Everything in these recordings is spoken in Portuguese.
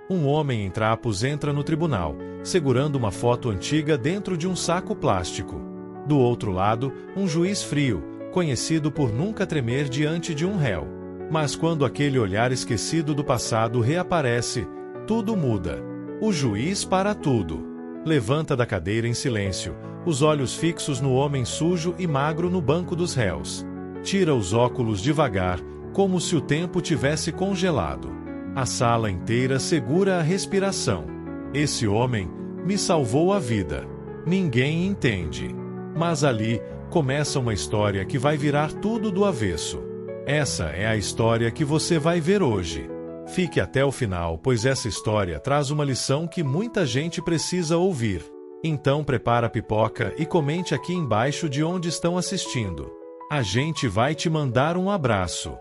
Um homem em trapos entra no tribunal, segurando uma foto antiga dentro de um saco plástico. Do outro lado, um juiz frio, conhecido por nunca tremer diante de um réu. Mas quando aquele olhar esquecido do passado reaparece, tudo muda. O juiz para tudo. Levanta da cadeira em silêncio, os olhos fixos no homem sujo e magro no banco dos réus. Tira os óculos devagar, como se o tempo tivesse congelado. A sala inteira segura a respiração. Esse homem me salvou a vida. Ninguém entende. Mas ali começa uma história que vai virar tudo do avesso. Essa é a história que você vai ver hoje. Fique até o final, pois essa história traz uma lição que muita gente precisa ouvir. Então prepara a pipoca e comente aqui embaixo de onde estão assistindo. A gente vai te mandar um abraço.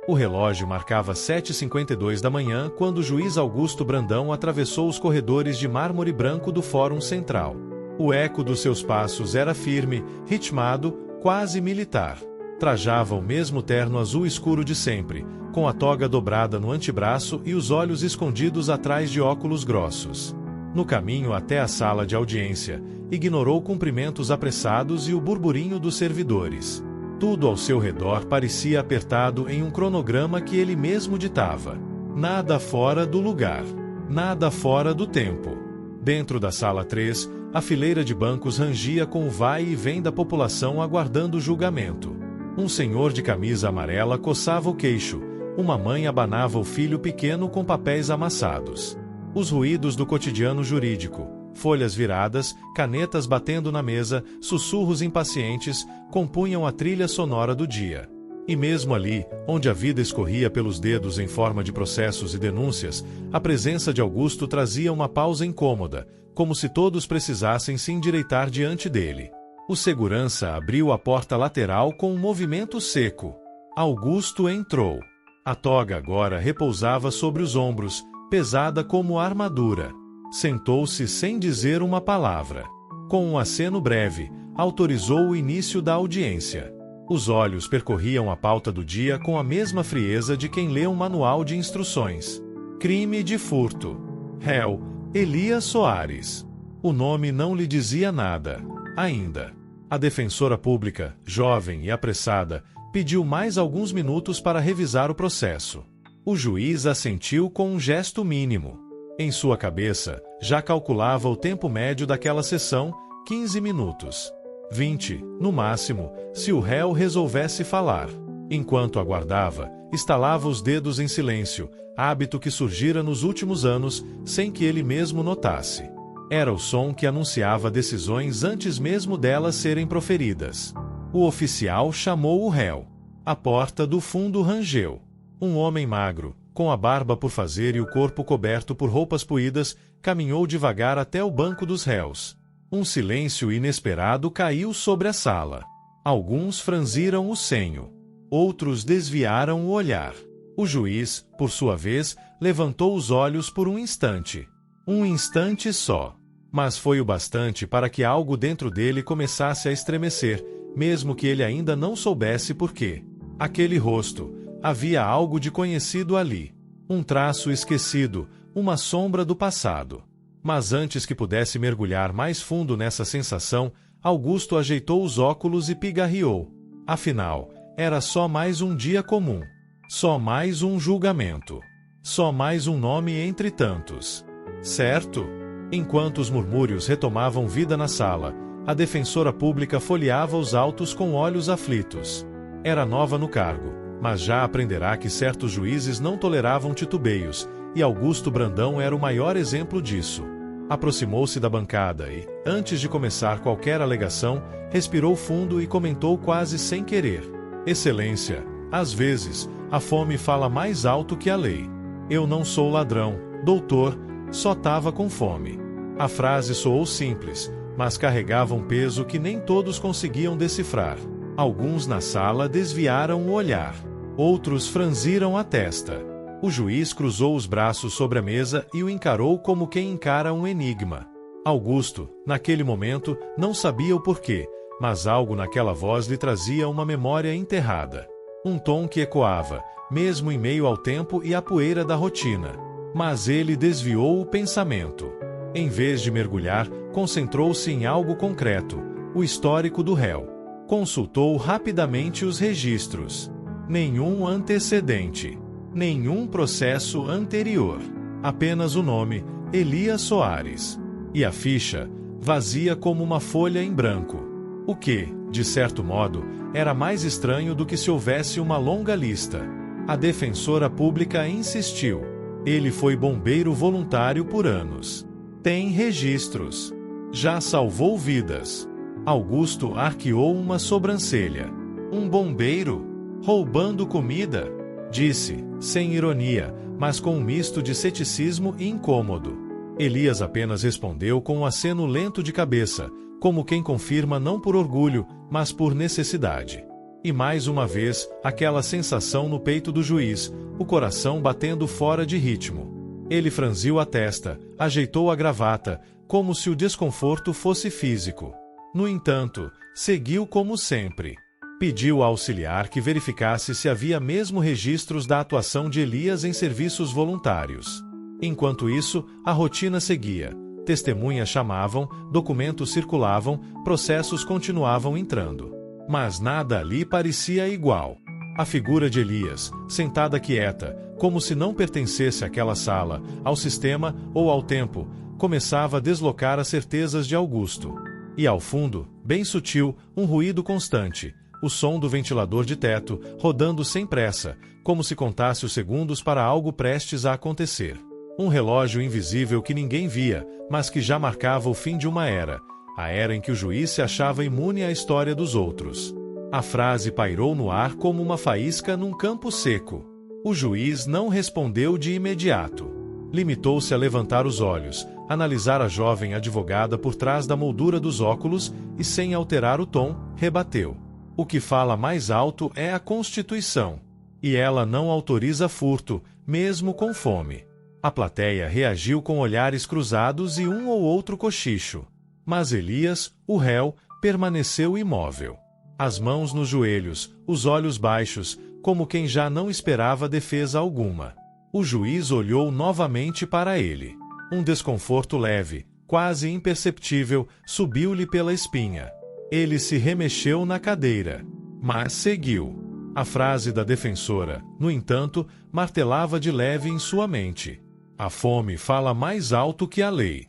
O relógio marcava 7h52 da manhã quando o juiz Augusto Brandão atravessou os corredores de mármore branco do Fórum Central. O eco dos seus passos era firme, ritmado, quase militar. Trajava o mesmo terno azul escuro de sempre, com a toga dobrada no antebraço e os olhos escondidos atrás de óculos grossos. No caminho até a sala de audiência, ignorou cumprimentos apressados e o burburinho dos servidores. Tudo ao seu redor parecia apertado em um cronograma que ele mesmo ditava. Nada fora do lugar. Nada fora do tempo. Dentro da sala 3, a fileira de bancos rangia com o vai e vem da população aguardando o julgamento. Um senhor de camisa amarela coçava o queixo. Uma mãe abanava o filho pequeno com papéis amassados. Os ruídos do cotidiano jurídico, folhas viradas, canetas batendo na mesa, sussurros impacientes, compunham a trilha sonora do dia. E mesmo ali, onde a vida escorria pelos dedos em forma de processos e denúncias, a presença de Augusto trazia uma pausa incômoda, como se todos precisassem se endireitar diante dele. O segurança abriu a porta lateral com um movimento seco. Augusto entrou. A toga agora repousava sobre os ombros, pesada como armadura. Sentou-se sem dizer uma palavra. Com um aceno breve, autorizou o início da audiência. Os olhos percorriam a pauta do dia com a mesma frieza de quem lê um manual de instruções. Crime de furto. Réu, Elias Soares. O nome não lhe dizia nada, ainda. A defensora pública, jovem e apressada, pediu mais alguns minutos para revisar o processo. O juiz assentiu com um gesto mínimo. Em sua cabeça, já calculava o tempo médio daquela sessão, 15 minutos. 20, no máximo, se o réu resolvesse falar. Enquanto aguardava, estalava os dedos em silêncio, hábito que surgira nos últimos anos, sem que ele mesmo notasse. Era o som que anunciava decisões antes mesmo delas serem proferidas. O oficial chamou o réu. A porta do fundo rangeu. Um homem magro, com a barba por fazer e o corpo coberto por roupas puídas, caminhou devagar até o banco dos réus. Um silêncio inesperado caiu sobre a sala. Alguns franziram o senho. Outros desviaram o olhar. O juiz, por sua vez, levantou os olhos por um instante. Um instante só. Mas foi o bastante para que algo dentro dele começasse a estremecer, mesmo que ele ainda não soubesse por quê. Aquele rosto, havia algo de conhecido ali. Um traço esquecido, uma sombra do passado. Mas antes que pudesse mergulhar mais fundo nessa sensação, Augusto ajeitou os óculos e pigarreou. Afinal, era só mais um dia comum. Só mais um julgamento. Só mais um nome entre tantos. Certo? Enquanto os murmúrios retomavam vida na sala, a defensora pública folheava os autos com olhos aflitos. Era nova no cargo, mas já aprenderá que certos juízes não toleravam titubeios, e Augusto Brandão era o maior exemplo disso. Aproximou-se da bancada e, antes de começar qualquer alegação, respirou fundo e comentou quase sem querer. Excelência, às vezes, a fome fala mais alto que a lei. Eu não sou ladrão, doutor, só tava com fome. A frase soou simples, mas carregava um peso que nem todos conseguiam decifrar. Alguns na sala desviaram o olhar. Outros franziram a testa. O juiz cruzou os braços sobre a mesa e o encarou como quem encara um enigma. Augusto, naquele momento, não sabia o porquê, mas algo naquela voz lhe trazia uma memória enterrada. Um tom que ecoava, mesmo em meio ao tempo e à poeira da rotina. Mas ele desviou o pensamento. Em vez de mergulhar, concentrou-se em algo concreto, o histórico do réu. Consultou rapidamente os registros. Nenhum antecedente. Nenhum processo anterior. Apenas o nome, Elias Soares. E a ficha, vazia como uma folha em branco. O que, de certo modo, era mais estranho do que se houvesse uma longa lista. A defensora pública insistiu. Ele foi bombeiro voluntário por anos. Tem registros. Já salvou vidas. Augusto arqueou uma sobrancelha. Um bombeiro? Roubando comida? Disse, sem ironia, mas com um misto de ceticismo e incômodo. Elias apenas respondeu com um aceno lento de cabeça, como quem confirma não por orgulho, mas por necessidade. E mais uma vez, aquela sensação no peito do juiz, o coração batendo fora de ritmo. Ele franziu a testa, ajeitou a gravata, como se o desconforto fosse físico. No entanto, seguiu como sempre. Pediu ao auxiliar que verificasse se havia mesmo registros da atuação de Elias em serviços voluntários. Enquanto isso, a rotina seguia. Testemunhas chamavam, documentos circulavam, processos continuavam entrando. Mas nada ali parecia igual. A figura de Elias, sentada quieta, como se não pertencesse àquela sala, ao sistema ou ao tempo, começava a deslocar as certezas de Augusto. E ao fundo, bem sutil, um ruído constante, o som do ventilador de teto, rodando sem pressa, como se contasse os segundos para algo prestes a acontecer. Um relógio invisível que ninguém via, mas que já marcava o fim de uma era, a era em que o juiz se achava imune à história dos outros. A frase pairou no ar como uma faísca num campo seco. O juiz não respondeu de imediato. Limitou-se a levantar os olhos, analisar a jovem advogada por trás da moldura dos óculos e, sem alterar o tom, rebateu. O que fala mais alto é a Constituição. E ela não autoriza furto, mesmo com fome. A plateia reagiu com olhares cruzados e um ou outro cochicho. Mas Elias, o réu, permaneceu imóvel. As mãos nos joelhos, os olhos baixos, como quem já não esperava defesa alguma. O juiz olhou novamente para ele. Um desconforto leve, quase imperceptível, subiu-lhe pela espinha. Ele se remexeu na cadeira. Mas seguiu. A frase da defensora, no entanto, martelava de leve em sua mente. A fome fala mais alto que a lei.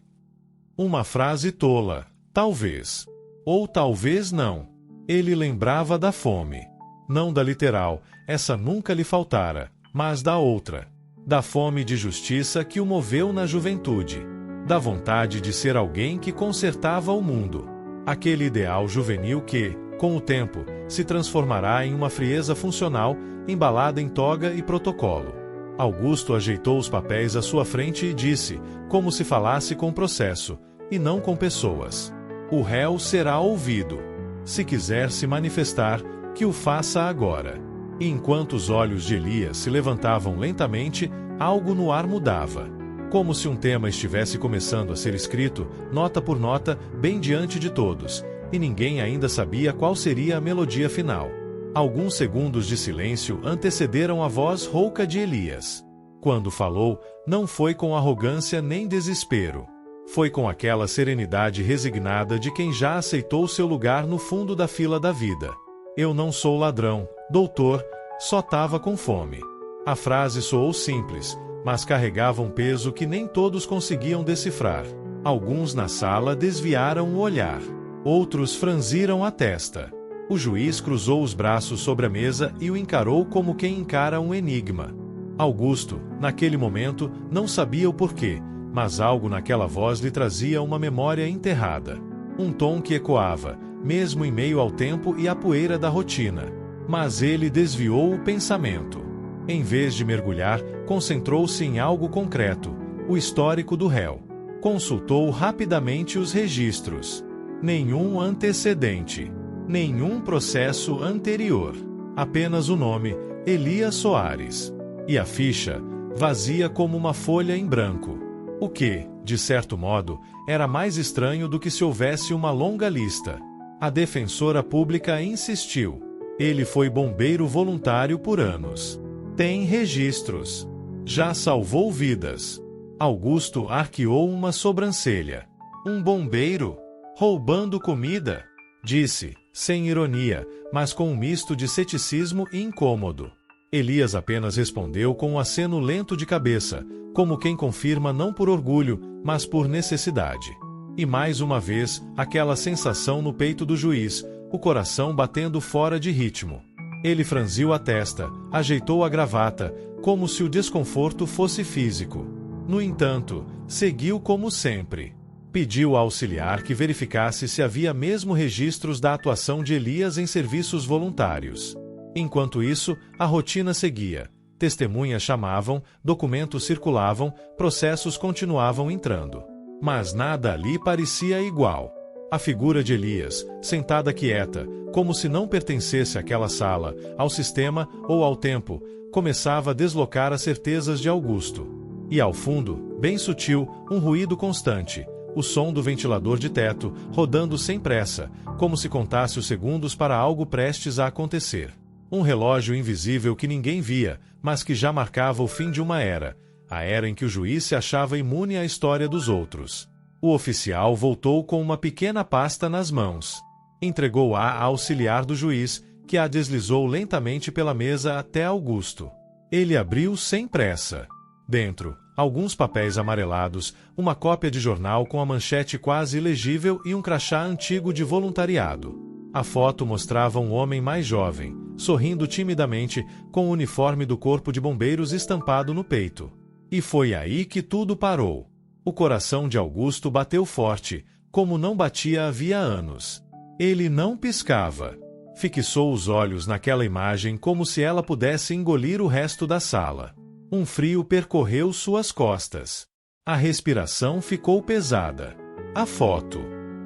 Uma frase tola, talvez. Ou talvez não. Ele lembrava da fome. Não da literal, essa nunca lhe faltara, mas da outra. Da fome de justiça que o moveu na juventude. Da vontade de ser alguém que consertava o mundo. Aquele ideal juvenil que, com o tempo, se transformará em uma frieza funcional, embalada em toga e protocolo. Augusto ajeitou os papéis à sua frente e disse, como se falasse com processo, e não com pessoas. O réu será ouvido. Se quiser se manifestar, que o faça agora. E enquanto os olhos de Elias se levantavam lentamente, algo no ar mudava. Como se um tema estivesse começando a ser escrito, nota por nota, bem diante de todos, e ninguém ainda sabia qual seria a melodia final. Alguns segundos de silêncio antecederam a voz rouca de Elias. Quando falou, não foi com arrogância nem desespero. Foi com aquela serenidade resignada de quem já aceitou seu lugar no fundo da fila da vida. Eu não sou ladrão, doutor, só tava com fome. A frase soou simples, mas carregava um peso que nem todos conseguiam decifrar. Alguns na sala desviaram o olhar. Outros franziram a testa. O juiz cruzou os braços sobre a mesa e o encarou como quem encara um enigma. Augusto, naquele momento, não sabia o porquê, mas algo naquela voz lhe trazia uma memória enterrada. Um tom que ecoava, mesmo em meio ao tempo e à poeira da rotina. Mas ele desviou o pensamento. Em vez de mergulhar, concentrou-se em algo concreto, o histórico do réu. Consultou rapidamente os registros. Nenhum antecedente. Nenhum processo anterior. Apenas o nome, Elias Soares. E a ficha, vazia como uma folha em branco. O que, de certo modo, era mais estranho do que se houvesse uma longa lista. A defensora pública insistiu. Ele foi bombeiro voluntário por anos. Tem registros. Já salvou vidas. Augusto arqueou uma sobrancelha. Um bombeiro? Roubando comida? Disse, sem ironia, mas com um misto de ceticismo e incômodo. Elias apenas respondeu com um aceno lento de cabeça, como quem confirma não por orgulho, mas por necessidade. E mais uma vez, aquela sensação no peito do juiz, o coração batendo fora de ritmo. Ele franziu a testa, ajeitou a gravata, como se o desconforto fosse físico. No entanto, seguiu como sempre. Pediu ao auxiliar que verificasse se havia mesmo registros da atuação de Elias em serviços voluntários. Enquanto isso, a rotina seguia. Testemunhas chamavam, documentos circulavam, processos continuavam entrando. Mas nada ali parecia igual. A figura de Elias, sentada quieta, como se não pertencesse àquela sala, ao sistema ou ao tempo, começava a deslocar as certezas de Augusto. E ao fundo, bem sutil, um ruído constante, o som do ventilador de teto, rodando sem pressa, como se contasse os segundos para algo prestes a acontecer. Um relógio invisível que ninguém via, mas que já marcava o fim de uma era, a era em que o juiz se achava imune à história dos outros. O oficial voltou com uma pequena pasta nas mãos. Entregou-a à auxiliar do juiz, que a deslizou lentamente pela mesa até Augusto. Ele abriu sem pressa. Dentro, alguns papéis amarelados, uma cópia de jornal com a manchete quase ilegível e um crachá antigo de voluntariado. A foto mostrava um homem mais jovem, sorrindo timidamente, com o uniforme do Corpo de Bombeiros estampado no peito. E foi aí que tudo parou. O coração de Augusto bateu forte, como não batia havia anos. Ele não piscava. Fixou os olhos naquela imagem como se ela pudesse engolir o resto da sala. Um frio percorreu suas costas. A respiração ficou pesada. A foto.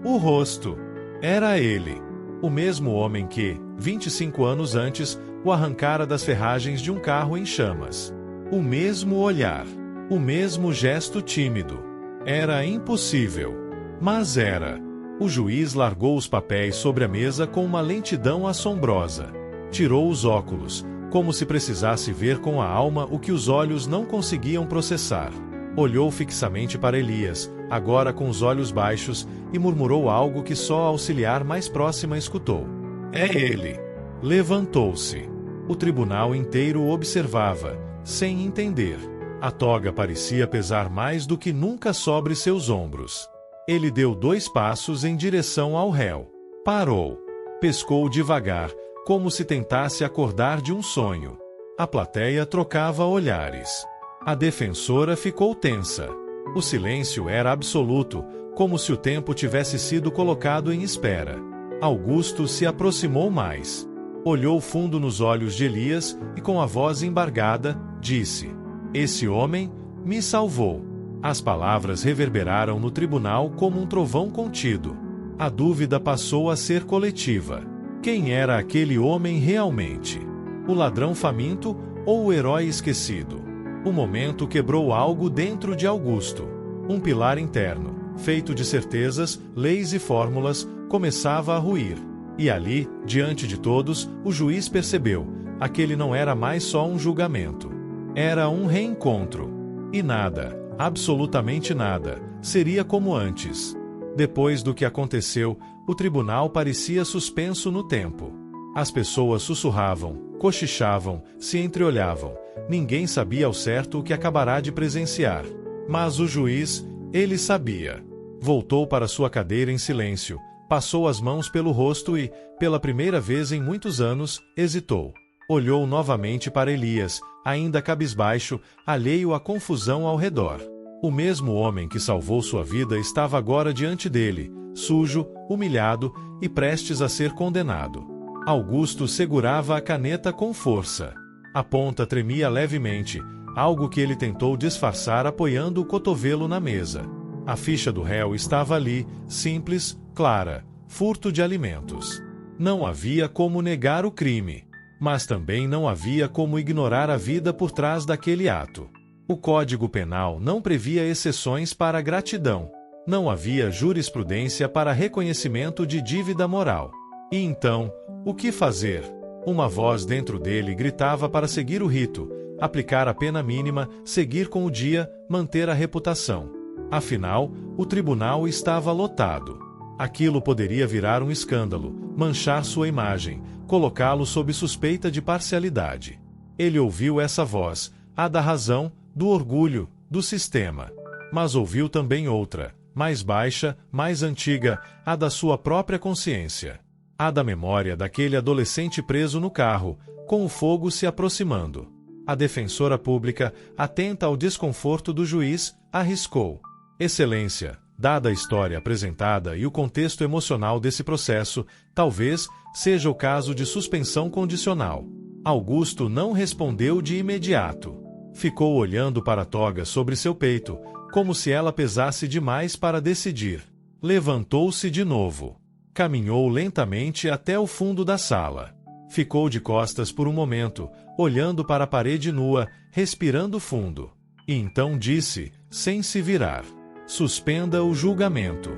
O rosto. Era ele. O mesmo homem que, 25 anos antes, o arrancara das ferragens de um carro em chamas. O mesmo olhar. O mesmo gesto tímido. Era impossível. Mas era. O juiz largou os papéis sobre a mesa com uma lentidão assombrosa. Tirou os óculos, como se precisasse ver com a alma o que os olhos não conseguiam processar. Olhou fixamente para Elias, agora com os olhos baixos, e murmurou algo que só a auxiliar mais próxima escutou. É ele. Levantou-se. O tribunal inteiro o observava, sem entender. A toga parecia pesar mais do que nunca sobre seus ombros. Ele deu 2 passos em direção ao réu. Parou. Pescou devagar, como se tentasse acordar de um sonho. A plateia trocava olhares. A defensora ficou tensa. O silêncio era absoluto, como se o tempo tivesse sido colocado em espera. Augusto se aproximou mais. Olhou fundo nos olhos de Elias e, com a voz embargada, disse: Esse homem me salvou. As palavras reverberaram no tribunal como um trovão contido. A dúvida passou a ser coletiva. Quem era aquele homem realmente? O ladrão faminto ou o herói esquecido? O momento quebrou algo dentro de Augusto. Um pilar interno, feito de certezas, leis e fórmulas, começava a ruir. E ali, diante de todos, o juiz percebeu: aquele não era mais só um julgamento. Era um reencontro. E nada, absolutamente nada, seria como antes. Depois do que aconteceu, o tribunal parecia suspenso no tempo. As pessoas sussurravam, cochichavam, se entreolhavam. Ninguém sabia ao certo o que acabará de presenciar. Mas o juiz, ele sabia. Voltou para sua cadeira em silêncio, passou as mãos pelo rosto e, pela primeira vez em muitos anos, hesitou. Olhou novamente para Elias, ainda cabisbaixo, alheio à confusão ao redor. O mesmo homem que salvou sua vida estava agora diante dele, sujo, humilhado e prestes a ser condenado. Augusto segurava a caneta com força. A ponta tremia levemente, algo que ele tentou disfarçar apoiando o cotovelo na mesa. A ficha do réu estava ali, simples, clara: furto de alimentos. Não havia como negar o crime. Mas também não havia como ignorar a vida por trás daquele ato. O Código Penal não previa exceções para a gratidão. Não havia jurisprudência para reconhecimento de dívida moral. E então, o que fazer? Uma voz dentro dele gritava para seguir o rito, aplicar a pena mínima, seguir com o dia, manter a reputação. Afinal, o tribunal estava lotado. Aquilo poderia virar um escândalo, manchar sua imagem, colocá-lo sob suspeita de parcialidade. Ele ouviu essa voz, a da razão, do orgulho, do sistema. Mas ouviu também outra, mais baixa, mais antiga, a da sua própria consciência. A da memória daquele adolescente preso no carro, com o fogo se aproximando. A defensora pública, atenta ao desconforto do juiz, arriscou: Excelência, dada a história apresentada e o contexto emocional desse processo, talvez seja o caso de suspensão condicional. Augusto não respondeu de imediato. Ficou olhando para a toga sobre seu peito, como se ela pesasse demais para decidir. Levantou-se de novo. Caminhou lentamente até o fundo da sala. Ficou de costas por um momento, olhando para a parede nua, respirando fundo. E então disse, sem se virar: Suspenda o julgamento.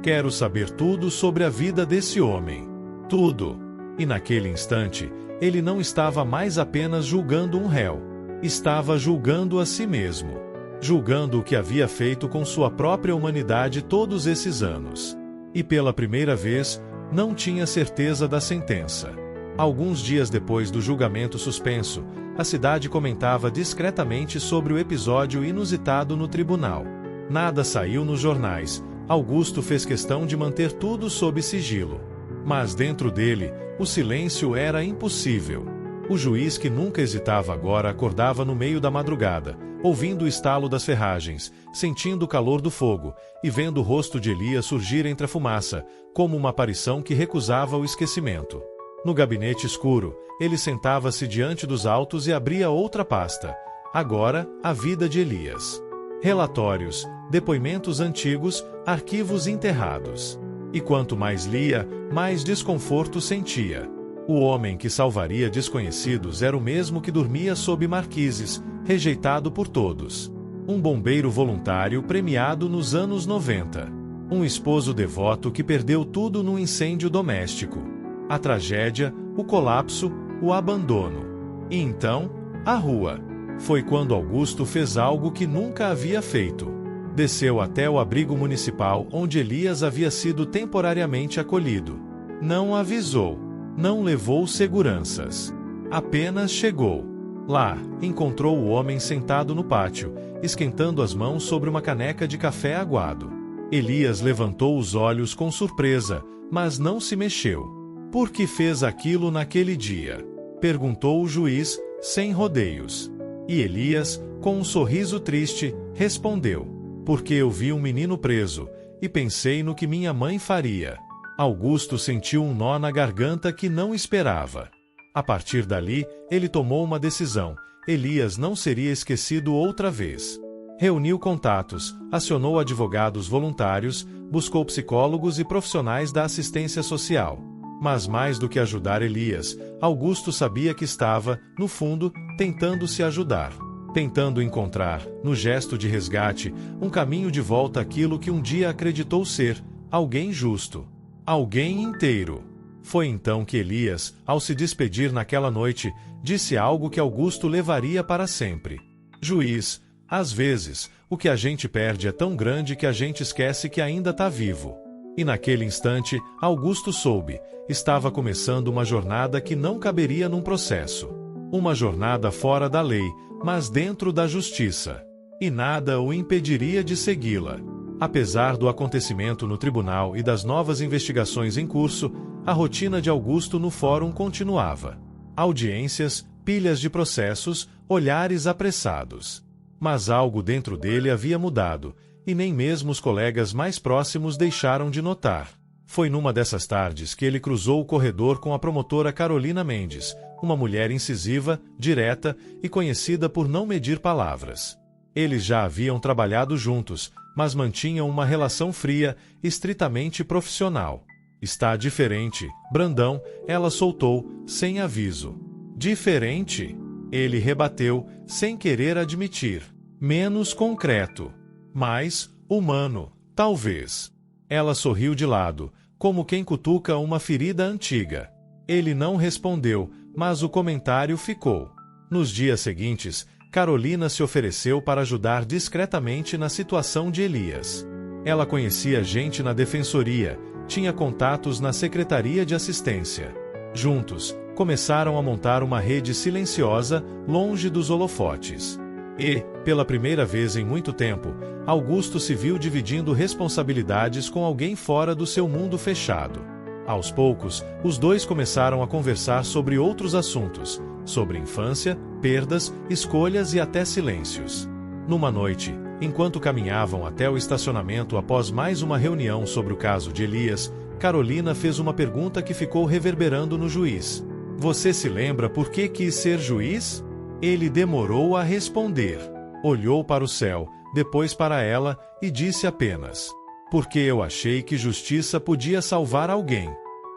Quero saber tudo sobre a vida desse homem. Tudo. E naquele instante, ele não estava mais apenas julgando um réu. Estava julgando a si mesmo. Julgando o que havia feito com sua própria humanidade todos esses anos. E pela primeira vez, não tinha certeza da sentença. Alguns dias depois do julgamento suspenso, a cidade comentava discretamente sobre o episódio inusitado no tribunal. Nada saiu nos jornais. Augusto fez questão de manter tudo sob sigilo. Mas dentro dele, o silêncio era impossível. O juiz, que nunca hesitava agora, acordava no meio da madrugada, ouvindo o estalo das ferragens, sentindo o calor do fogo, e vendo o rosto de Elias surgir entre a fumaça, como uma aparição que recusava o esquecimento. No gabinete escuro, ele sentava-se diante dos autos e abria outra pasta. Agora, a vida de Elias. Relatórios, depoimentos antigos, arquivos enterrados. E quanto mais lia, mais desconforto sentia. O homem que salvaria desconhecidos era o mesmo que dormia sob marquises, rejeitado por todos. Um bombeiro voluntário premiado nos anos 90. Um esposo devoto que perdeu tudo num incêndio doméstico. A tragédia, o colapso, o abandono. E então, a rua. Foi quando Augusto fez algo que nunca havia feito. Desceu até o abrigo municipal onde Elias havia sido temporariamente acolhido. Não avisou. Não levou seguranças. Apenas chegou. Lá, encontrou o homem sentado no pátio, esquentando as mãos sobre uma caneca de café aguado. Elias levantou os olhos com surpresa, mas não se mexeu. Por que fez aquilo naquele dia? Perguntou o juiz, sem rodeios. E Elias, com um sorriso triste, respondeu: Porque eu vi um menino preso, e pensei no que minha mãe faria. Augusto sentiu um nó na garganta que não esperava. A partir dali, ele tomou uma decisão: Elias não seria esquecido outra vez. Reuniu contatos, acionou advogados voluntários, buscou psicólogos e profissionais da assistência social. Mas mais do que ajudar Elias, Augusto sabia que estava, no fundo, tentando se ajudar. Tentando encontrar, no gesto de resgate, um caminho de volta àquilo que um dia acreditou ser alguém justo. Alguém inteiro. Foi então que Elias, ao se despedir naquela noite, disse algo que Augusto levaria para sempre. Juiz, às vezes, o que a gente perde é tão grande que a gente esquece que ainda está vivo. E naquele instante, Augusto soube, estava começando uma jornada que não caberia num processo. Uma jornada fora da lei, mas dentro da justiça. E nada o impediria de segui-la. Apesar do acontecimento no tribunal e das novas investigações em curso, a rotina de Augusto no fórum continuava. Audiências, pilhas de processos, olhares apressados. Mas algo dentro dele havia mudado, e nem mesmo os colegas mais próximos deixaram de notar. Foi numa dessas tardes que ele cruzou o corredor com a promotora Carolina Mendes, uma mulher incisiva, direta e conhecida por não medir palavras. Eles já haviam trabalhado juntos, mas mantinham uma relação fria, estritamente profissional. Está diferente, Brandão, ela soltou, sem aviso. Diferente? Ele rebateu, sem querer admitir. Menos concreto. Mais humano, talvez. Ela sorriu de lado, como quem cutuca uma ferida antiga. Ele não respondeu, mas o comentário ficou. Nos dias seguintes, Carolina se ofereceu para ajudar discretamente na situação de Elias. Ela conhecia gente na defensoria, tinha contatos na secretaria de assistência. Juntos, começaram a montar uma rede silenciosa, longe dos holofotes. E, pela primeira vez em muito tempo, Augusto se viu dividindo responsabilidades com alguém fora do seu mundo fechado. Aos poucos, os dois começaram a conversar sobre outros assuntos, sobre infância, perdas, escolhas e até silêncios. Numa noite, enquanto caminhavam até o estacionamento após mais uma reunião sobre o caso de Elias, Carolina fez uma pergunta que ficou reverberando no juiz. Você se lembra por que quis ser juiz? Ele demorou a responder. Olhou para o céu, depois para ela, e disse apenas: porque eu achei que justiça podia salvar alguém.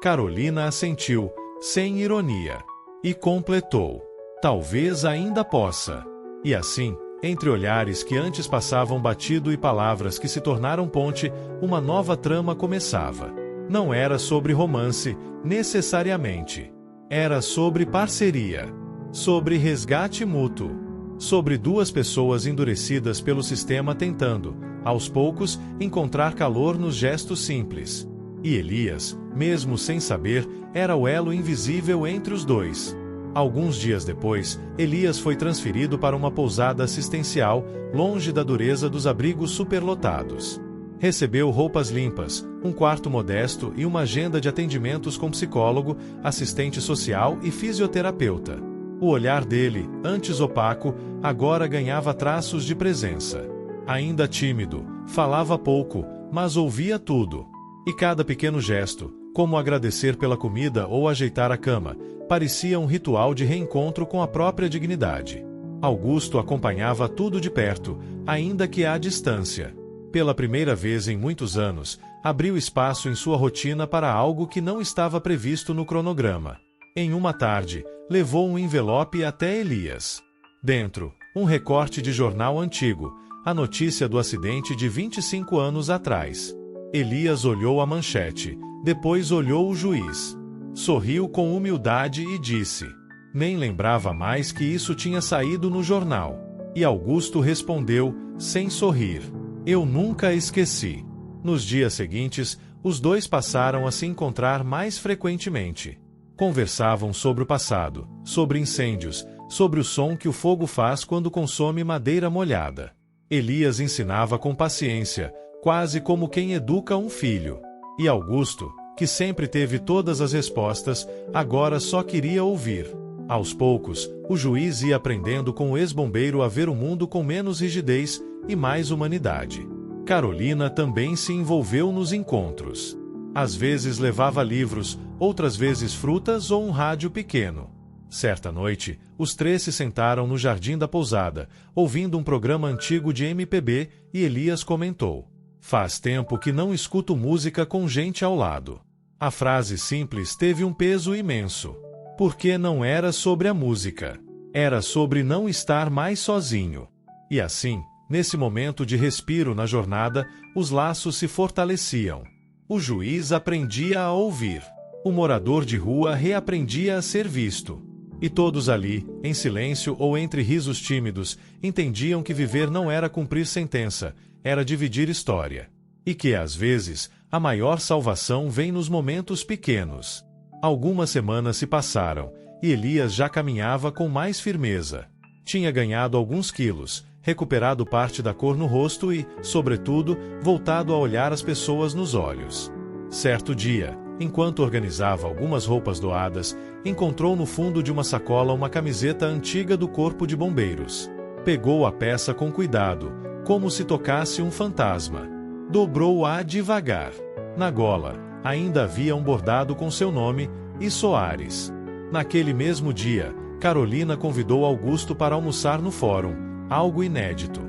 Carolina assentiu, sem ironia. E completou: talvez ainda possa. E assim, entre olhares que antes passavam batido e palavras que se tornaram ponte, uma nova trama começava. Não era sobre romance, necessariamente. Era sobre parceria. Sobre resgate mútuo. Sobre duas pessoas endurecidas pelo sistema tentando, aos poucos, encontrar calor nos gestos simples. E Elias, mesmo sem saber, era o elo invisível entre os dois. Alguns dias depois, Elias foi transferido para uma pousada assistencial, longe da dureza dos abrigos superlotados. Recebeu roupas limpas, um quarto modesto e uma agenda de atendimentos com psicólogo, assistente social e fisioterapeuta. O olhar dele, antes opaco, agora ganhava traços de presença. Ainda tímido, falava pouco, mas ouvia tudo. E cada pequeno gesto, como agradecer pela comida ou ajeitar a cama, parecia um ritual de reencontro com a própria dignidade. Augusto acompanhava tudo de perto, ainda que à distância. Pela primeira vez em muitos anos, abriu espaço em sua rotina para algo que não estava previsto no cronograma. Em uma tarde, levou um envelope até Elias. Dentro, um recorte de jornal antigo, a notícia do acidente de 25 anos atrás. Elias olhou a manchete, depois olhou o juiz. Sorriu com humildade e disse: nem lembrava mais que isso tinha saído no jornal. E Augusto respondeu, sem sorrir: eu nunca esqueci. Nos dias seguintes, os dois passaram a se encontrar mais frequentemente. Conversavam sobre o passado, sobre incêndios, sobre o som que o fogo faz quando consome madeira molhada. Elias ensinava com paciência, quase como quem educa um filho. E Augusto, que sempre teve todas as respostas, agora só queria ouvir. Aos poucos, o juiz ia aprendendo com o ex-bombeiro a ver o mundo com menos rigidez e mais humanidade. Carolina também se envolveu nos encontros. Às vezes levava livros, outras vezes frutas ou um rádio pequeno. Certa noite, os três se sentaram no jardim da pousada, ouvindo um programa antigo de MPB, e Elias comentou: faz tempo que não escuto música com gente ao lado. A frase simples teve um peso imenso. Porque não era sobre a música. Era sobre não estar mais sozinho. E assim, nesse momento de respiro na jornada, os laços se fortaleciam. O juiz aprendia a ouvir. O morador de rua reaprendia a ser visto. E todos ali, em silêncio ou entre risos tímidos, entendiam que viver não era cumprir sentença, era dividir história. E que, às vezes, a maior salvação vem nos momentos pequenos. Algumas semanas se passaram, e Elias já caminhava com mais firmeza. Tinha ganhado alguns quilos, recuperado parte da cor no rosto e, sobretudo, voltado a olhar as pessoas nos olhos. Certo dia, enquanto organizava algumas roupas doadas, encontrou no fundo de uma sacola uma camiseta antiga do Corpo de Bombeiros. Pegou a peça com cuidado, como se tocasse um fantasma. Dobrou-a devagar. Na gola, ainda havia um bordado com seu nome, e Soares. Naquele mesmo dia, Carolina convidou Augusto para almoçar no fórum, algo inédito.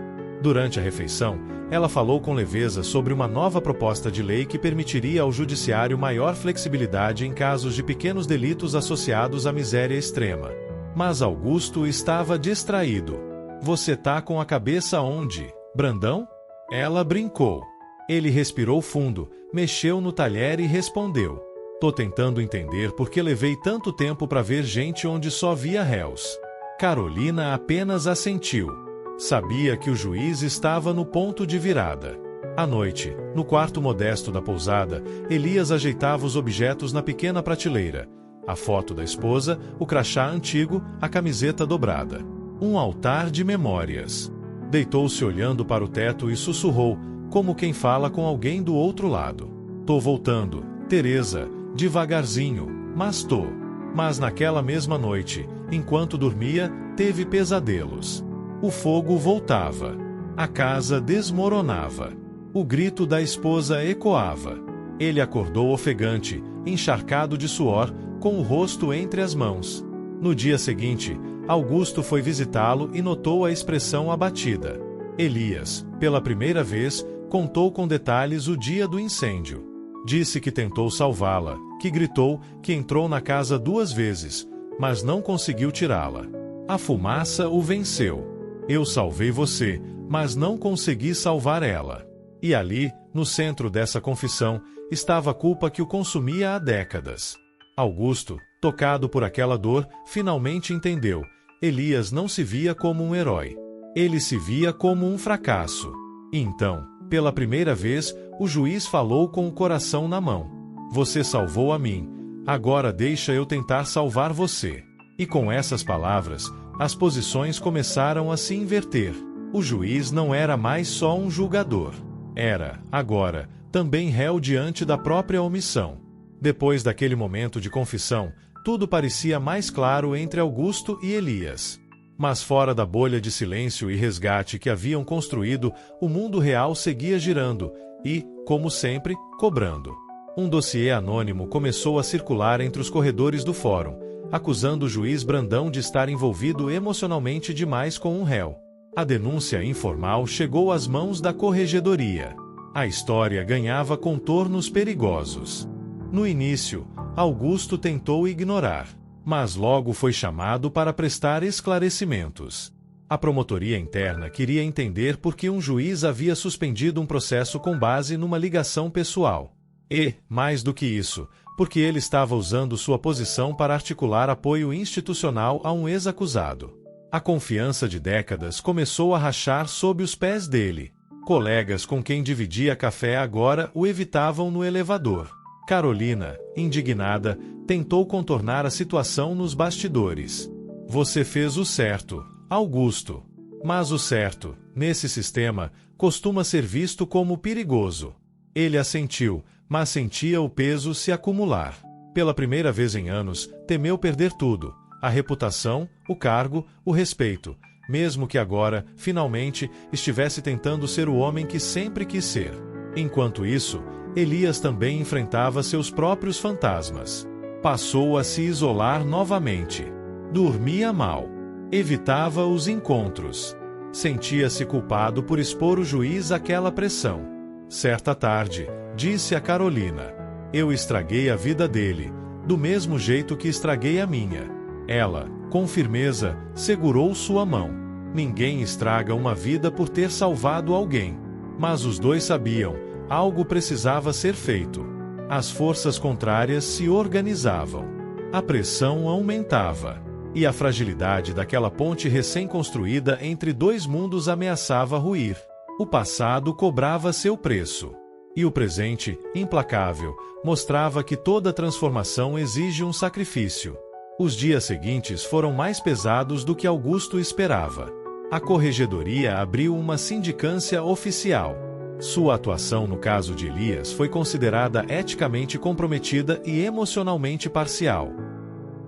Durante a refeição, ela falou com leveza sobre uma nova proposta de lei que permitiria ao judiciário maior flexibilidade em casos de pequenos delitos associados à miséria extrema. Mas Augusto estava distraído. Você tá com a cabeça onde, Brandão? Ela brincou. Ele respirou fundo, mexeu no talher e respondeu: tô tentando entender por que levei tanto tempo para ver gente onde só via réus. Carolina apenas assentiu. Sabia que o juiz estava no ponto de virada. À noite, no quarto modesto da pousada, Elias ajeitava os objetos na pequena prateleira. A foto da esposa, o crachá antigo, a camiseta dobrada. Um altar de memórias. Deitou-se olhando para o teto e sussurrou, como quem fala com alguém do outro lado. Tô voltando, Teresa, devagarzinho, mas tô. Mas naquela mesma noite, enquanto dormia, teve pesadelos. O fogo voltava. A casa desmoronava. O grito da esposa ecoava. Ele acordou ofegante, encharcado de suor, com o rosto entre as mãos. No dia seguinte, Augusto foi visitá-lo e notou a expressão abatida. Elias, pela primeira vez, contou com detalhes o dia do incêndio. Disse que tentou salvá-la, que gritou, que entrou na casa 2 vezes, mas não conseguiu tirá-la. A fumaça o venceu. Eu salvei você, mas não consegui salvar ela. E ali, no centro dessa confissão, estava a culpa que o consumia há décadas. Augusto, tocado por aquela dor, finalmente entendeu. Elias não se via como um herói. Ele se via como um fracasso. E então, pela primeira vez, o juiz falou com o coração na mão. Você salvou a mim. Agora deixa eu tentar salvar você. E com essas palavras, as posições começaram a se inverter. O juiz não era mais só um julgador. Era, agora, também réu diante da própria omissão. Depois daquele momento de confissão, tudo parecia mais claro entre Augusto e Elias. Mas fora da bolha de silêncio e resgate que haviam construído, o mundo real seguia girando e, como sempre, cobrando. Um dossiê anônimo começou a circular entre os corredores do fórum, acusando o juiz Brandão de estar envolvido emocionalmente demais com um réu. A denúncia informal chegou às mãos da corregedoria. A história ganhava contornos perigosos. No início, Augusto tentou ignorar, mas logo foi chamado para prestar esclarecimentos. A promotoria interna queria entender por que um juiz havia suspendido um processo com base numa ligação pessoal. E, mais do que isso, porque ele estava usando sua posição para articular apoio institucional a um ex-acusado. A confiança de décadas começou a rachar sob os pés dele. Colegas com quem dividia café agora o evitavam no elevador. Carolina, indignada, tentou contornar a situação nos bastidores. Você fez o certo, Augusto. Mas o certo, nesse sistema, costuma ser visto como perigoso. Ele assentiu, mas sentia o peso se acumular. Pela primeira vez em anos, temeu perder tudo. A reputação, o cargo, o respeito, mesmo que agora, finalmente, estivesse tentando ser o homem que sempre quis ser. Enquanto isso, Elias também enfrentava seus próprios fantasmas. Passou a se isolar novamente. Dormia mal. Evitava os encontros. Sentia-se culpado por expor o juiz àquela pressão. Certa tarde, disse a Carolina: eu estraguei a vida dele, do mesmo jeito que estraguei a minha. Ela, com firmeza, segurou sua mão. Ninguém estraga uma vida por ter salvado alguém. Mas os dois sabiam, algo precisava ser feito. As forças contrárias se organizavam. A pressão aumentava. E a fragilidade daquela ponte recém-construída entre 2 mundos ameaçava ruir. O passado cobrava seu preço. E o presente, implacável, mostrava que toda transformação exige um sacrifício. Os dias seguintes foram mais pesados do que Augusto esperava. A corregedoria abriu uma sindicância oficial. Sua atuação no caso de Elias foi considerada eticamente comprometida e emocionalmente parcial.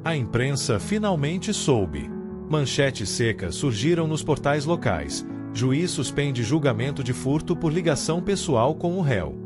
A imprensa finalmente soube. Manchetes secas surgiram nos portais locais. Juiz suspende julgamento de furto por ligação pessoal com o réu.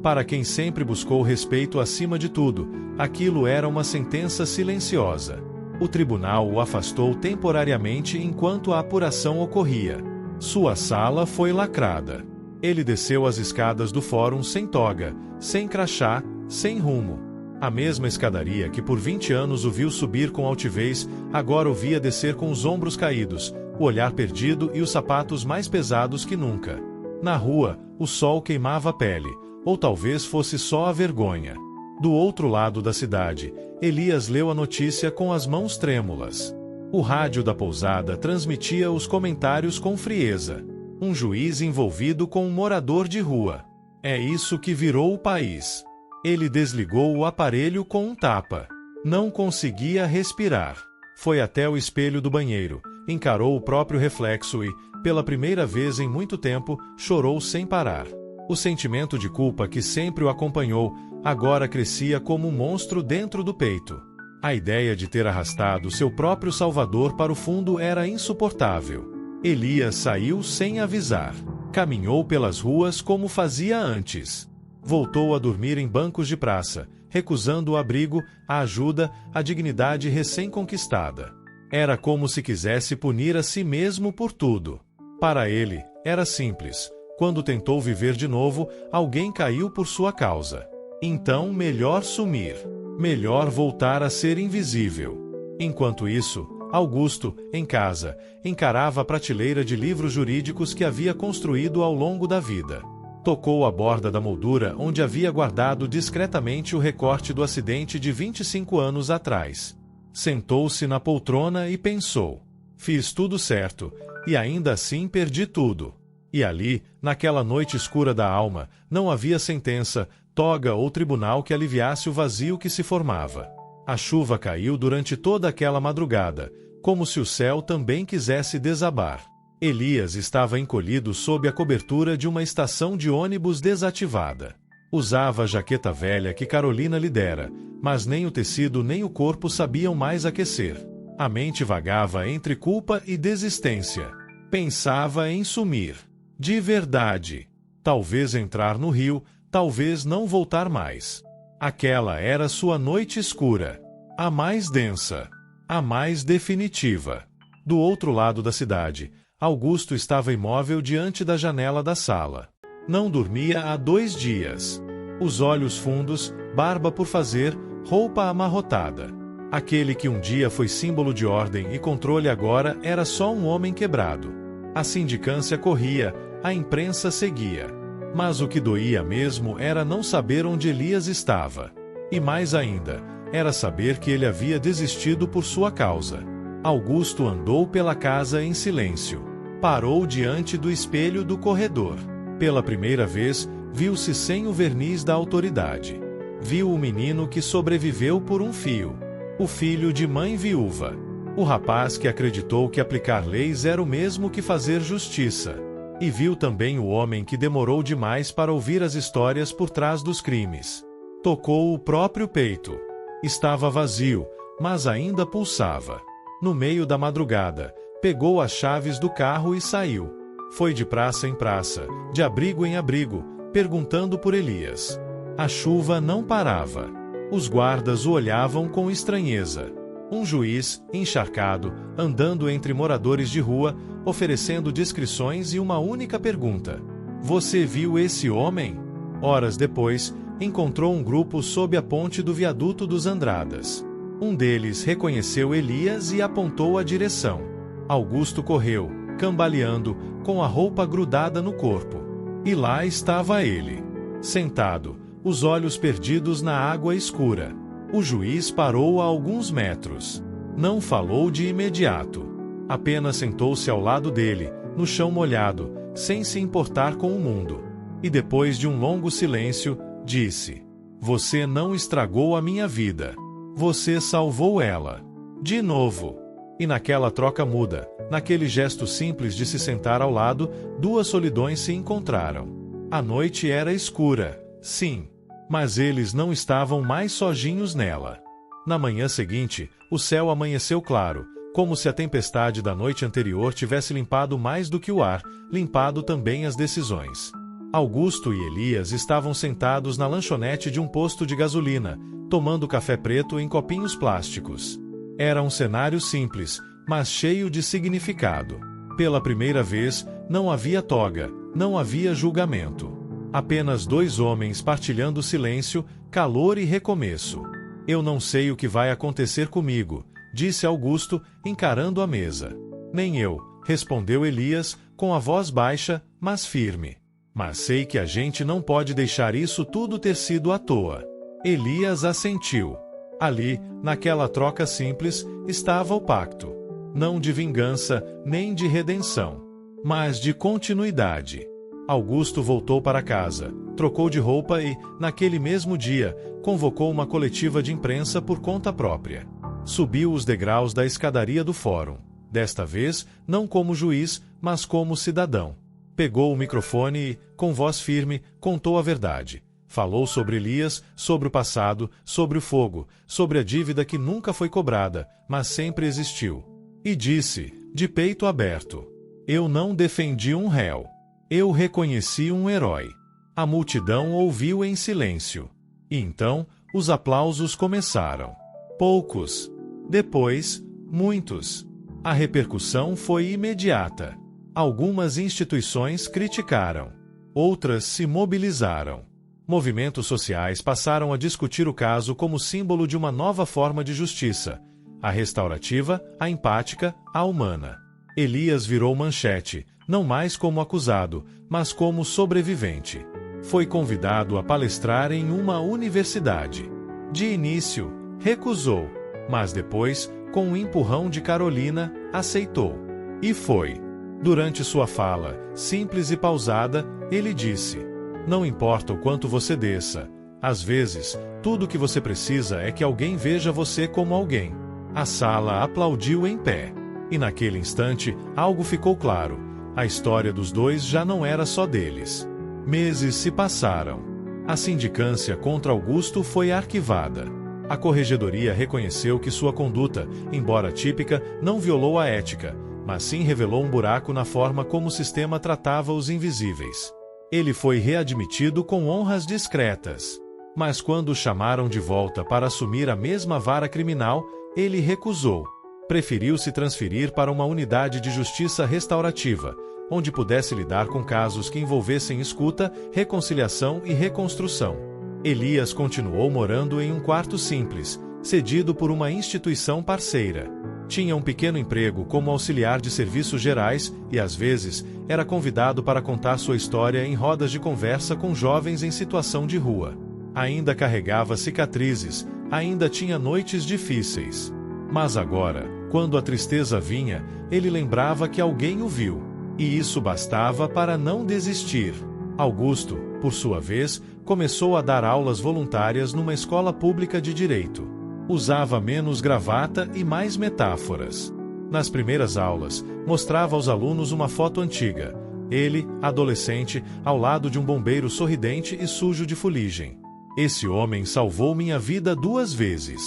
Para quem sempre buscou respeito acima de tudo, aquilo era uma sentença silenciosa. O tribunal o afastou temporariamente enquanto a apuração ocorria. Sua sala foi lacrada. Ele desceu as escadas do fórum sem toga, sem crachá, sem rumo. A mesma escadaria que por 20 anos o viu subir com altivez, agora o via descer com os ombros caídos, o olhar perdido e os sapatos mais pesados que nunca. Na rua, o sol queimava a pele, ou talvez fosse só a vergonha. Do outro lado da cidade, Elias leu a notícia com as mãos trêmulas. O rádio da pousada transmitia os comentários com frieza. Um juiz envolvido com um morador de rua. É isso que virou o país. Ele desligou o aparelho com um tapa. Não conseguia respirar. Foi até o espelho do banheiro, encarou o próprio reflexo e, pela primeira vez em muito tempo, chorou sem parar. O sentimento de culpa que sempre o acompanhou, agora crescia como um monstro dentro do peito. A ideia de ter arrastado seu próprio salvador para o fundo era insuportável. Elias saiu sem avisar. Caminhou pelas ruas como fazia antes. Voltou a dormir em bancos de praça, recusando o abrigo, a ajuda, a dignidade recém-conquistada. Era como se quisesse punir a si mesmo por tudo. Para ele, era simples. Quando tentou viver de novo, alguém caiu por sua causa. Então, melhor sumir. Melhor voltar a ser invisível. Enquanto isso, Augusto, em casa, encarava a prateleira de livros jurídicos que havia construído ao longo da vida. Tocou a borda da moldura onde havia guardado discretamente o recorte do acidente de 25 anos atrás. Sentou-se na poltrona e pensou. Fiz tudo certo, e ainda assim perdi tudo. E ali, naquela noite escura da alma, não havia sentença, toga ou tribunal que aliviasse o vazio que se formava. A chuva caiu durante toda aquela madrugada, como se o céu também quisesse desabar. Elias estava encolhido sob a cobertura de uma estação de ônibus desativada. Usava a jaqueta velha que Carolina lhe dera, mas nem o tecido nem o corpo sabiam mais aquecer. A mente vagava entre culpa e desistência. Pensava em sumir. De verdade. Talvez entrar no rio, talvez não voltar mais. Aquela era sua noite escura. A mais densa. A mais definitiva. Do outro lado da cidade, Augusto estava imóvel diante da janela da sala. Não dormia há 2 dias. Os olhos fundos, barba por fazer, roupa amarrotada. Aquele que um dia foi símbolo de ordem e controle agora era só um homem quebrado. A sindicância corria, a imprensa seguia. Mas o que doía mesmo era não saber onde Elias estava. E mais ainda, era saber que ele havia desistido por sua causa. Augusto andou pela casa em silêncio. Parou diante do espelho do corredor. Pela primeira vez, viu-se sem o verniz da autoridade. Viu o menino que sobreviveu por um fio. O filho de mãe viúva. O rapaz que acreditou que aplicar leis era o mesmo que fazer justiça. E viu também o homem que demorou demais para ouvir as histórias por trás dos crimes. Tocou o próprio peito. Estava vazio, mas ainda pulsava. No meio da madrugada, pegou as chaves do carro e saiu. Foi de praça em praça, de abrigo em abrigo, perguntando por Elias. A chuva não parava. Os guardas o olhavam com estranheza. Um juiz, encharcado, andando entre moradores de rua, oferecendo descrições e uma única pergunta. Você viu esse homem? Horas depois, encontrou um grupo sob a ponte do viaduto dos Andradas. Um deles reconheceu Elias e apontou a direção. Augusto correu, cambaleando, com a roupa grudada no corpo. E lá estava ele, sentado, os olhos perdidos na água escura. O juiz parou a alguns metros. Não falou de imediato. Apenas sentou-se ao lado dele, no chão molhado, sem se importar com o mundo. E depois de um longo silêncio, disse: Você não estragou a minha vida. Você salvou ela. De novo. E naquela troca muda, naquele gesto simples de se sentar ao lado, 2 solidões se encontraram. A noite era escura, sim. Mas eles não estavam mais sozinhos nela. Na manhã seguinte, o céu amanheceu claro, como se a tempestade da noite anterior tivesse limpado mais do que o ar, limpado também as decisões. Augusto e Elias estavam sentados na lanchonete de um posto de gasolina, tomando café preto em copinhos plásticos. Era um cenário simples, mas cheio de significado. Pela primeira vez, não havia toga, não havia julgamento. Apenas 2 homens partilhando silêncio, calor e recomeço. Eu não sei o que vai acontecer comigo, disse Augusto, encarando a mesa. Nem eu, respondeu Elias, com a voz baixa, mas firme. Mas sei que a gente não pode deixar isso tudo ter sido à toa. Elias assentiu. Ali, naquela troca simples, estava o pacto. não de vingança, nem de redenção, mas de continuidade. Augusto voltou para casa, trocou de roupa e, naquele mesmo dia, convocou uma coletiva de imprensa por conta própria. Subiu os degraus da escadaria do fórum, desta vez não como juiz, mas como cidadão. Pegou o microfone e, com voz firme, contou a verdade. Falou sobre Elias, sobre o passado, sobre o fogo, sobre a dívida que nunca foi cobrada, mas sempre existiu. E disse, de peito aberto: eu não defendi um réu. Eu reconheci um herói. A multidão ouviu em silêncio. E então, os aplausos começaram. Poucos. Depois, muitos. A repercussão foi imediata. Algumas instituições criticaram. Outras se mobilizaram. Movimentos sociais passaram a discutir o caso como símbolo de uma nova forma de justiça: a restaurativa, a empática, a humana. Elias virou manchete, não mais como acusado, mas como sobrevivente. Foi convidado a palestrar em uma universidade. De início, recusou, mas depois, com um empurrão de Carolina, aceitou. E foi. Durante sua fala, simples e pausada, ele disse: não importa o quanto você desça. Às vezes, tudo o que você precisa é que alguém veja você como alguém. A sala aplaudiu em pé. E naquele instante, algo ficou claro. A história dos dois já não era só deles. Meses se passaram. A sindicância contra Augusto foi arquivada. A corregedoria reconheceu que sua conduta, embora típica, não violou a ética, mas sim revelou um buraco na forma como o sistema tratava os invisíveis. Ele foi readmitido com honras discretas. Mas quando o chamaram de volta para assumir a mesma vara criminal, ele recusou. Preferiu se transferir para uma unidade de justiça restaurativa, onde pudesse lidar com casos que envolvessem escuta, reconciliação e reconstrução. Elias continuou morando em um quarto simples, cedido por uma instituição parceira. Tinha um pequeno emprego como auxiliar de serviços gerais e, às vezes, era convidado para contar sua história em rodas de conversa com jovens em situação de rua. Ainda carregava cicatrizes, ainda tinha noites difíceis. Mas agora, quando a tristeza vinha, ele lembrava que alguém o viu. E isso bastava para não desistir. Augusto, por sua vez, começou a dar aulas voluntárias numa escola pública de direito. Usava menos gravata e mais metáforas. Nas primeiras aulas, mostrava aos alunos uma foto antiga. Ele, adolescente, ao lado de um bombeiro sorridente e sujo de fuligem. Esse homem salvou minha vida 2 vezes.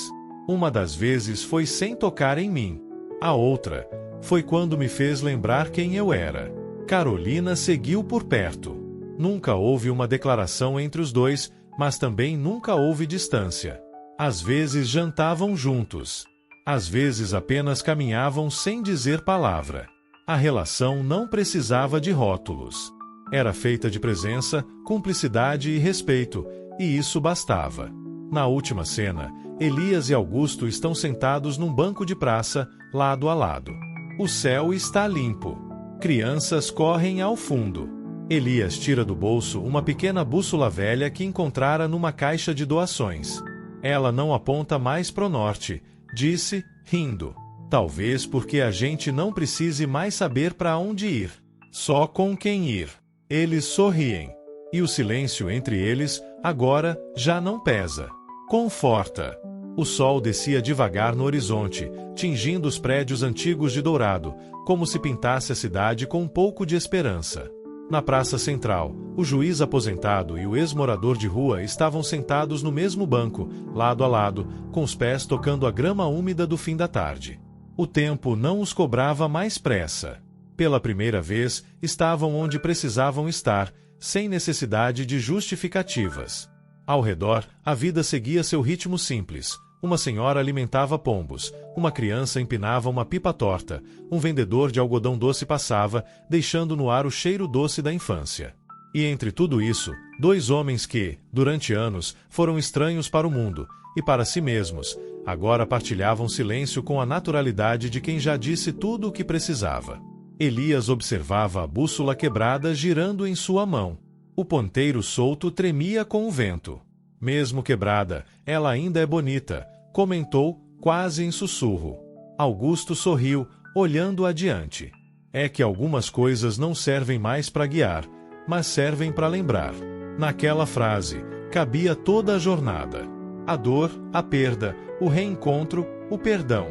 Uma das vezes foi sem tocar em mim. A outra foi quando me fez lembrar quem eu era. Carolina seguiu por perto. Nunca houve uma declaração entre os dois, mas também nunca houve distância. Às vezes jantavam juntos. Às vezes apenas caminhavam sem dizer palavra. A relação não precisava de rótulos. Era feita de presença, cumplicidade e respeito, e isso bastava. Na última cena, Elias e Augusto estão sentados num banco de praça, lado a lado. O céu está limpo. Crianças correm ao fundo. Elias tira do bolso uma pequena bússola velha que encontrara numa caixa de doações. Ela não aponta mais pro norte, disse, rindo. Talvez porque a gente não precise mais saber para onde ir. Só com quem ir. Eles sorriem. E o silêncio entre eles, agora, já não pesa. Conforta. O sol descia devagar no horizonte, tingindo os prédios antigos de dourado, como se pintasse a cidade com um pouco de esperança. Na praça central, o juiz aposentado e o ex-morador de rua estavam sentados no mesmo banco, lado a lado, com os pés tocando a grama úmida do fim da tarde. O tempo não os cobrava mais pressa. Pela primeira vez, estavam onde precisavam estar, sem necessidade de justificativas. Ao redor, a vida seguia seu ritmo simples. Uma senhora alimentava pombos, uma criança empinava uma pipa torta, um vendedor de algodão doce passava, deixando no ar o cheiro doce da infância. E entre tudo isso, 2 homens que, durante anos, foram estranhos para o mundo e para si mesmos, agora partilhavam silêncio com a naturalidade de quem já disse tudo o que precisava. Elias observava a bússola quebrada girando em sua mão. O ponteiro solto tremia com o vento. Mesmo quebrada, ela ainda é bonita, comentou, quase em sussurro. Augusto sorriu, olhando adiante. É que algumas coisas não servem mais para guiar, mas servem para lembrar. Naquela frase, cabia toda a jornada. A dor, a perda, o reencontro, o perdão.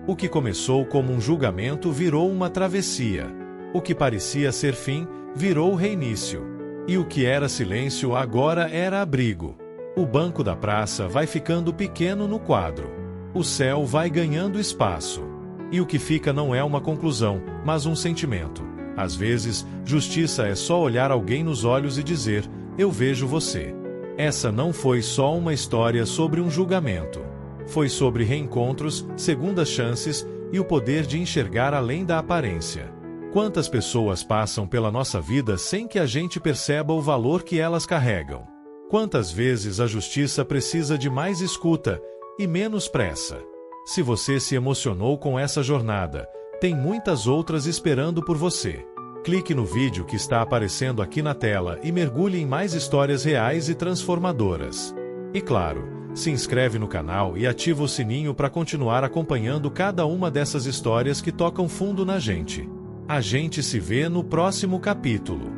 O que começou como um julgamento virou uma travessia. O que parecia ser fim, virou reinício. E o que era silêncio agora era abrigo. O banco da praça vai ficando pequeno no quadro. O céu vai ganhando espaço. E o que fica não é uma conclusão, mas um sentimento. Às vezes, justiça é só olhar alguém nos olhos e dizer: eu vejo você. Essa não foi só uma história sobre um julgamento. Foi sobre reencontros, segundas chances e o poder de enxergar além da aparência. Quantas pessoas passam pela nossa vida sem que a gente perceba o valor que elas carregam? Quantas vezes a justiça precisa de mais escuta e menos pressa? Se você se emocionou com essa jornada, tem muitas outras esperando por você. Clique no vídeo que está aparecendo aqui na tela e mergulhe em mais histórias reais e transformadoras. E claro, se inscreve no canal e ativa o sininho para continuar acompanhando cada uma dessas histórias que tocam fundo na gente. A gente se vê no próximo capítulo.